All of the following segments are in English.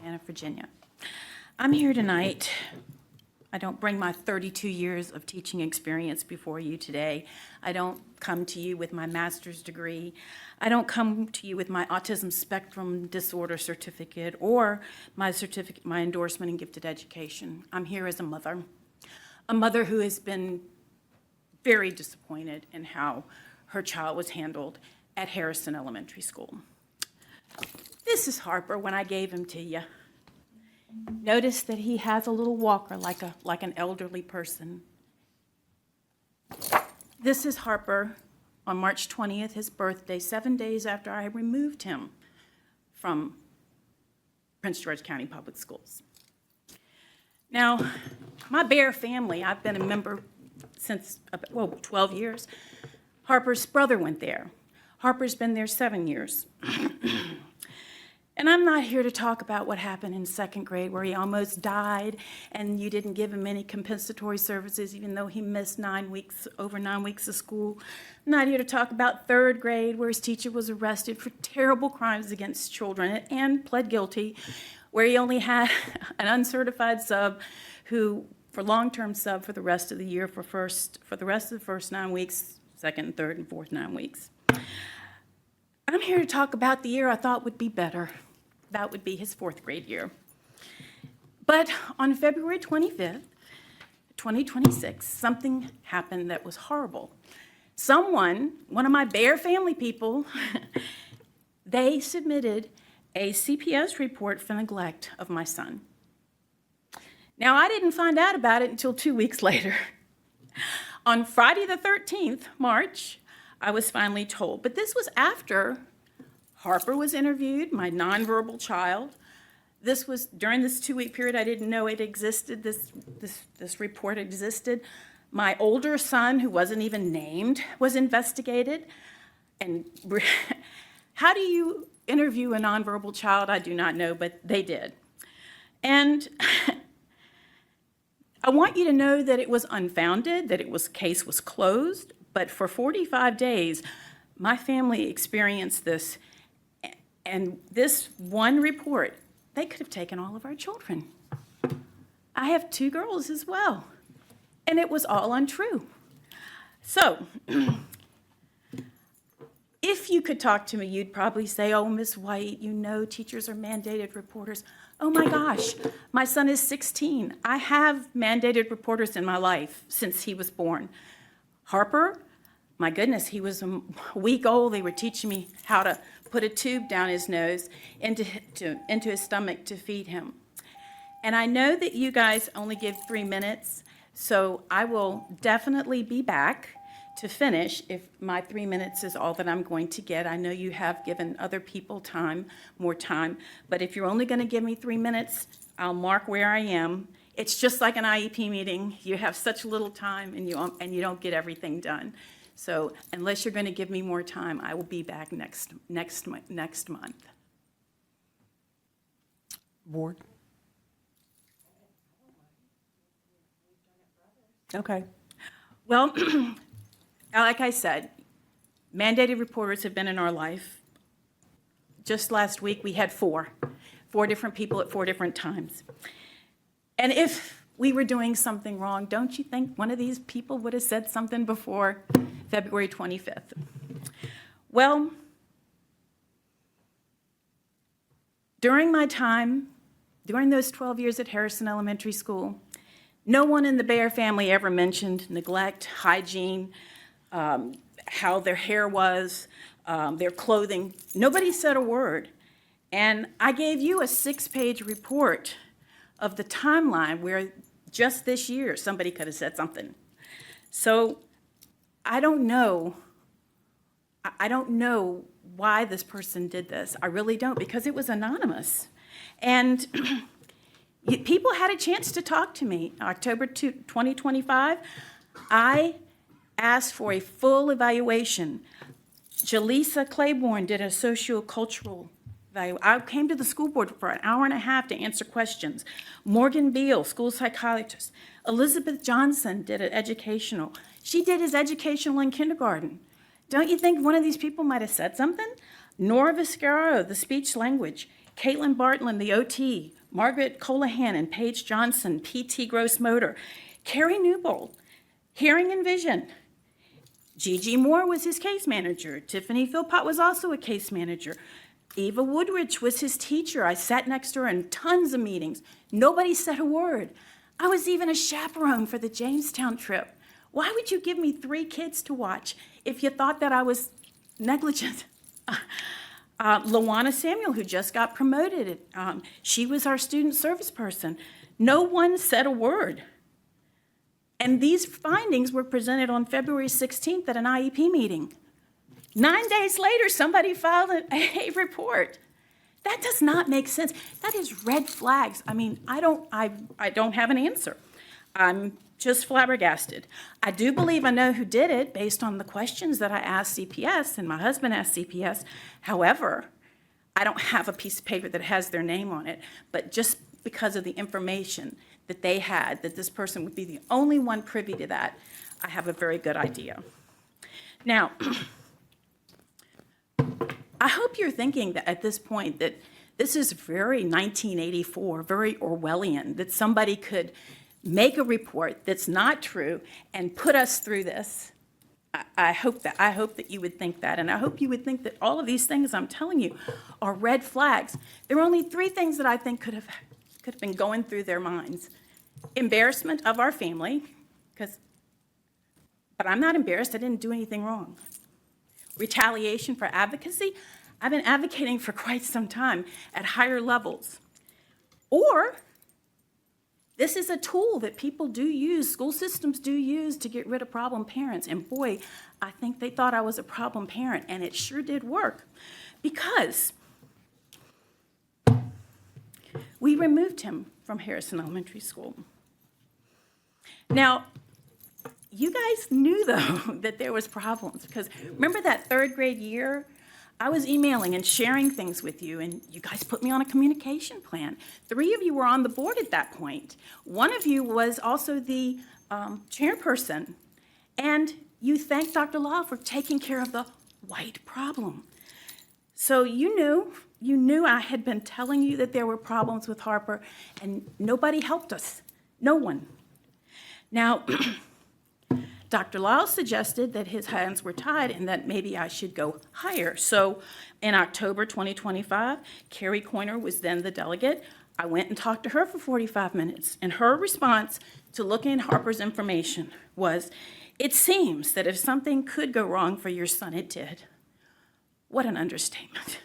Montana, Virginia. I'm here tonight. I don't bring my 32 years of teaching experience before you today. I don't come to you with my master's degree. I don't come to you with my autism spectrum disorder certificate or my endorsement in gifted education. I'm here as a mother who has been very disappointed in how her child was handled at Harrison Elementary School. This is Harper when I gave him to you. Notice that he has a little walker like an elderly person. This is Harper on March 20th, his birthday, 7 days after I removed him from Prince George County Public Schools. Now, my Bear family, I've been a member since, 12 years. Harper's brother went there. Harper's been there 7 years. And I'm not here to talk about what happened in second grade where he almost died and you didn't give him any compensatory services even though he missed over 9 weeks of school. I'm not here to talk about third grade where his teacher was arrested for terrible crimes against children and pled guilty, where he only had an uncertified sub who, for long-term sub for the rest of the year, for the rest of the first 9 weeks, second, third, and fourth 9 weeks. I'm here to talk about the year I thought would be better. That would be his fourth grade year. But on February 25th, 2026, something happened that was horrible. One of my Bear family people, they submitted a CPS report for neglect of my son. Now, I didn't find out about it until 2 weeks later. On Friday the 13th, March, I was finally told. But this was after Harper was interviewed, my nonverbal child. This was during this 2-week period. I didn't know it existed. This report existed. My older son, who wasn't even named, was investigated. And how do you interview a nonverbal child? I do not know, but they did. And I want you to know that it was unfounded, that case was closed. But for 45 days, my family experienced this. And this one report, they could have taken all of our children. I have 2 girls as well. And it was all untrue. So, if you could talk to me, you'd probably say, oh, Miss White, you know teachers are mandated reporters. Oh my gosh, my son is 16. I have mandated reporters in my life since he was born. Harper, my goodness, he was a week old. They were teaching me how to put a tube down his nose into his stomach to feed him. And I know that you guys only give 3 minutes, so I will definitely be back to finish if my 3 minutes is all that I'm going to get. I know you have given other people more time, but if you're only going to give me 3 minutes, I'll mark where I am. It's just like an IEP meeting. You have such little time and you don't get everything done. So unless you're going to give me more time, I will be back next month. Board? Okay. Well, like I said, mandated reporters have been in our life. Just last week, we had 4 different people at 4 different times. And if we were doing something wrong, don't you think one of these people would have said something before February 25th? Well, during those 12 years at Harrison Elementary School, no one in the Bear family ever mentioned neglect, hygiene, how their hair was, their clothing. Nobody said a word. And I gave you a 6-page report of the timeline where just this year somebody could have said something. So I don't know why this person did this. I really don't, because it was anonymous. And people had a chance to talk to me. October 2025, I asked for a full evaluation. Jaleesa Claiborne did a sociocultural evaluation. I came to the school board for an hour and a half to answer questions. Morgan Beal, school psychologist. Elizabeth Johnson did an educational. She did his educational in kindergarten. Don't you think one of these people might have said something? Nora Viscaro, the speech language. Caitlin Bartlin, the OT, Margaret Colahan and Paige Johnson, PT Gross Motor, Carrie Newbold, Hearing and Vision. Gigi Moore was his case manager. Tiffany Philpott was also a case manager. Eva Woodridge was his teacher. I sat next to her in tons of meetings. Nobody said a word. I was even a chaperone for the Jamestown trip. Why would you give me 3 kids to watch if you thought that I was negligent? Lawana Samuel, who just got promoted, she was our student service person. No one said a word. And these findings were presented on February 16th at an IEP meeting. 9 days later, somebody filed a report. That does not make sense. That is red flags. I mean, I don't have an answer. I'm just flabbergasted. I do believe I know who did it based on the questions that I asked CPS and my husband asked CPS. However, I don't have a piece of paper that has their name on it, but just because of the information that they had, that this person would be the only one privy to that, I have a very good idea. Now, I hope you're thinking that at this point that this is very 1984, very Orwellian, that somebody could make a report that's not true and put us through this. I hope that you would think that, and I hope you would think that all of these things I'm telling you are red flags. There are only 3 things that I think could have been going through their minds. Embarrassment of our family, but I'm not embarrassed, I didn't do anything wrong. Retaliation for advocacy, I've been advocating for quite some time at higher levels. Or this is a tool that people do use, school systems do use to get rid of problem parents. And boy, I think they thought I was a problem parent, and it sure did work. Because we removed him from Harrison Elementary School. Now, you guys knew, though, that there was problems. Because remember that 3rd grade year? I was emailing and sharing things with you, and you guys put me on a communication plan. 3 of you were on the board at that point. 1 of you was also the chairperson, and you thanked Dr. Law for taking care of the white problem. So you knew I had been telling you that there were problems with Harper, and nobody helped us. No one. Now, Dr. Lyle suggested that his hands were tied and that maybe I should go higher. So in October 2025, Carrie Coyner was then the delegate. I went and talked to her for 45 minutes, and her response to looking at Harper's information was, "It seems that if something could go wrong for your son, it did." What an understatement.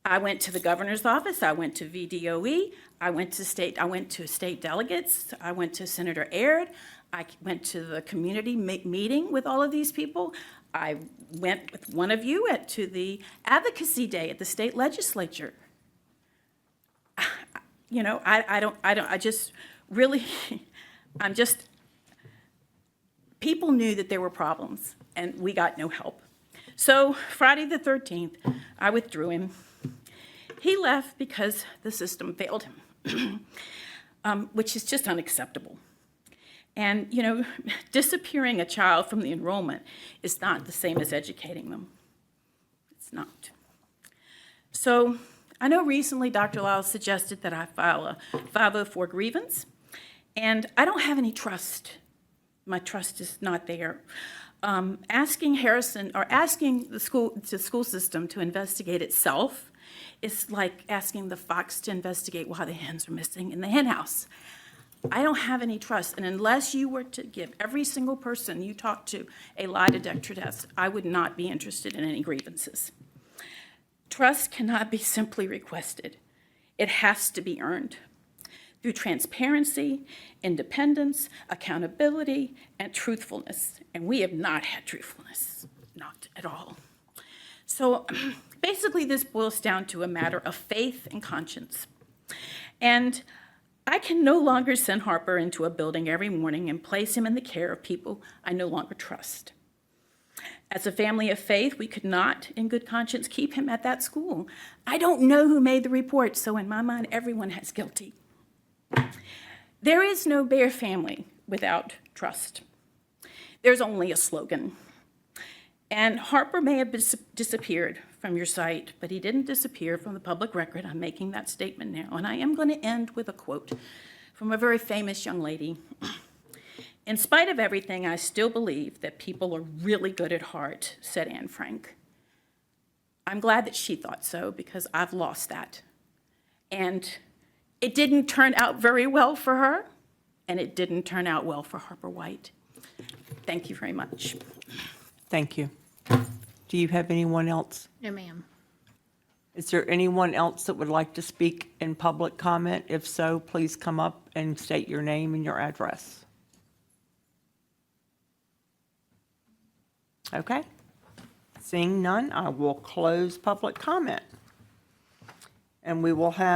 I went to the governor's office, I went to VDOE, I went to state delegates, I went to Senator Aird, I went to the community meeting with all of these people. I went with one of you to the Advocacy Day at the state legislature. You know, people knew that there were problems, and we got no help. So Friday the 13th, I withdrew him. He left because the system failed him, which is just unacceptable. And, you know, disappearing a child from the enrollment is not the same as educating them. It's not. So I know recently Dr. Lyle suggested that I file a 504 grievance, and I don't have any trust. My trust is not there. Asking the school system to investigate itself is like asking the fox to investigate why the hens are missing in the hen house. I don't have any trust, and unless you were to give every single person you talk to a lie detector test, I would not be interested in any grievances. Trust cannot be simply requested. It has to be earned through transparency, independence, accountability, and truthfulness. And we have not had truthfulness, not at all. So basically this boils down to a matter of faith and conscience. And I can no longer send Harper into a building every morning and place him in the care of people I no longer trust. As a family of faith, we could not, in good conscience, keep him at that school. I don't know who made the report, so in my mind, everyone has guilty. There is no Bear family without trust. There's only a slogan. And Harper may have disappeared from your site, but he didn't disappear from the public record. I'm making that statement now. And I am going to end with a quote from a very famous young lady. "In spite of everything, I still believe that people are really good at heart," said Anne Frank. I'm glad that she thought so, because I've lost that. And it didn't turn out very well for her, and it didn't turn out well for Harper White. Thank you very much. Thank you. Do you have anyone else? No, ma'am. Is there anyone else that would like to speak in public comment? If so, please come up and state your name and your address. Okay. Seeing none, I will close public comment. And we will have